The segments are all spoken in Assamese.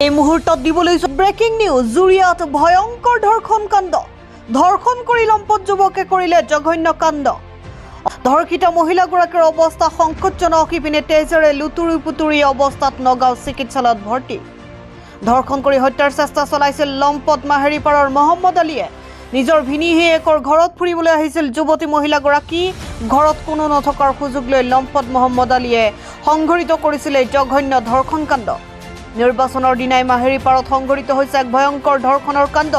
এই মুহূৰ্তত দিবলৈ ব্ৰেকিং নিউজ জুৰিয়াত ভয়ংকৰ ধৰ্ষণ কাণ্ড ধৰ্ষণ কৰি লম্পট যুৱকে কৰিলে জঘন্য কাণ্ড ধৰ্ষিত মহিলাগৰাকীৰ অৱস্থা সংকটজনক ইপিনে তেজেৰে লুতুৰি পুতুৰি অৱস্থাত নগাঁও চিকিৎসালয়ত ভৰ্তি ধৰ্ষণ কৰি হত্যাৰ চেষ্টা চলাইছিল লম্পট মাহেৰীপাৰৰ মহম্মদ আলীয়ে নিজৰ ভিনীহিয়েকৰ ঘৰত ফুৰিবলৈ আহিছিল যুৱতী মহিলাগৰাকী ঘৰত কোনো নথকাৰ সুযোগ লৈ লম্পট মহম্মদ আলীয়ে সংঘটিত কৰিছিল জঘন্য ধৰ্ষণ কাণ্ড নিৰ্বাচনৰ দিনাই মাহেৰীপাৰত সংঘটিত হৈছে এক ভয়ংকৰ ধৰ্ষণৰ কাণ্ড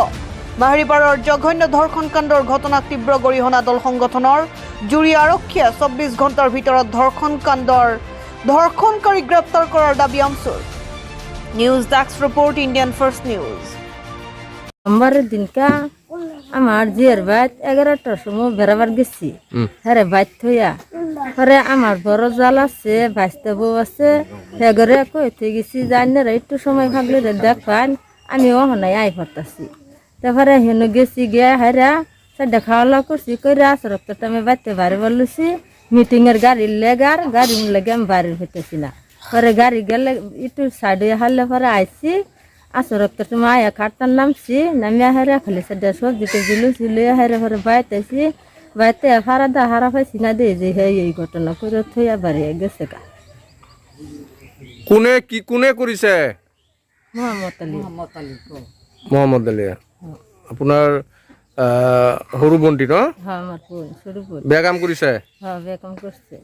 মাহেৰীপাৰৰ জঘন্য ধৰ্ষণ কাণ্ডৰ ঘটনাক তীব্ৰ গৰিহণা দল সংগঠনৰ জুৰি আৰক্ষীয়ে 24 ঘণ্টাৰ ভিতৰত ধৰ্ষণ কাণ্ডৰ ধৰ্ষণকাৰী গ্ৰেপ্তাৰ কৰাৰ দাবী amchur news desk report Indian first news সোমবারের দিনকা আমার জিয়ার বাইত 11টার সময় বেড়াবার গেছি হ্যাঁ বাইত থইয়া পরে আমার বড় জাল আছে ভাইস্তা বউ আছে সেগরে কইতে গেছি জানি রে একটু সময় থাকলে দেখ পান আমি ওহনাই আই পড়তাছি তারপরে হেন গেছি গিয়া হারা সেটা খাওয়া করছি করে আসরত আমি বাইতে বাড়ি বলছি মিটিংয়ের গাড়ির লেগার গাড়ি লেগে আমি বাড়ির হইতেছি না পরে গাড়ি গেলে একটু সাইডে হারলে পরে আইসি আসরত তোমার আয়া খাটতার নামছি নামিয়া হারা খালি সেটা সবজি টবজি লুচি লইয়া হারা পরে বাইতেছি বাইতে হারা দা হারা পাইছি না দিয়ে যে হে এই ঘটনা করে থইয়া বাড়ি গেছে গা কোনে কি কোনে কৰিছে মোহাম্মদ আলী আপোনাৰ সৰু ভণ্টি ন হ্যাঁ আমাৰ বোন সৰু বোন বেয়া কাম কৰিছে হ্যাঁ বেকম কৰছে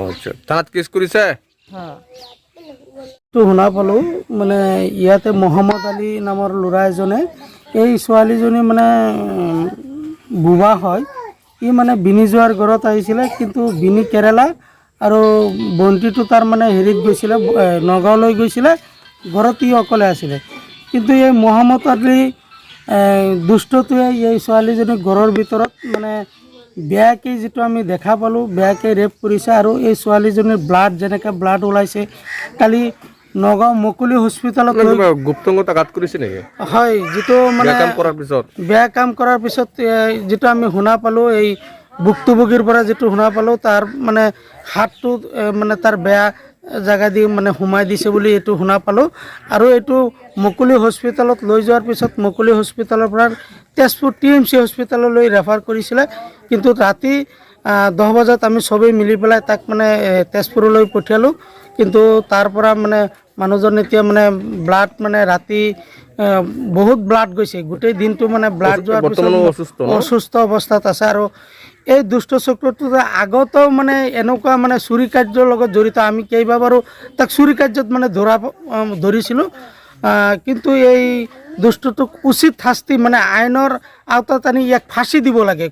আচ্ছা থানাত কেছ কৰিছে হ্যাঁ তো শুনা পালোঁ মানে ইয়াতে মহম্মদ আলী নামৰ ল'ৰা এজনে এই ছোৱালীজনী মানে বুবা হয় ই মানে বিনি যোৱাৰ ঘৰত আহিছিলে কিন্তু বিনি কেৰেলা আৰু বন্তিটো তাৰ মানে হেৰিত গৈছিলে নগাঁৱলৈ গৈছিলে ঘৰত ই অকলে আছিলে কিন্তু এই মহম্মদ আলী দুষ্টটোৱে এই ছোৱালীজনীক ঘৰৰ ভিতৰত মানে বেয়াকে যিটো আমি দেখা পালোঁ বেয়াকে ৰেপ কৰিছে আৰু এই ছোৱালীজনীৰ ব্লাড যেনেকৈ ব্লাড ওলাইছে কালি নগাঁও মুকলি হস্পিটেলত গুপ্তংগত আঘাত কৰিছে নেকি হয় যিটো মানে বেয়া কাম কৰাৰ পিছত যিটো আমি শুনা পালোঁ এই ভুক্তভোগীৰ পৰা যিটো শুনা পালোঁ তাৰ মানে হাতটো মানে তাৰ বেয়া জেগা দি মানে সোমাই দিছে বুলি এইটো শুনা পালোঁ আৰু এইটো মুকলি হস্পিটেলত লৈ যোৱাৰ পিছত মুকলি হস্পিটেলৰ পৰা তেজপুৰ TMC হস্পিটেললৈ ৰেফাৰ কৰিছিলে কিন্তু ৰাতি 10 বজাত আমি সবেই মিলি পেলাই তাক মানে তেজপুৰলৈ পঠিয়ালোঁ কিন্তু তাৰ পৰা মানে মানুহজন এতিয়া মানে ব্লাড মানে ৰাতি বহুত ব্লাড গৈছে গোটেই দিনটো মানে ব্লাড যোৱাৰ পিছত অসুস্থ অৱস্থাত আছে আৰু এই দুষ্ট চক্ৰটো আগতেও মানে এনেকুৱা মানে চুৰি কাৰ্যৰ লগত জড়িত আমি কেইবাবাৰো তাক চুৰি কাৰ্যত মানে ধৰিছিলোঁ কিন্তু এই দুষ্টটোক উচিত শাস্তি মানে আইনৰ আওতাত আনি ইয়াক ফাঁচি দিব লাগে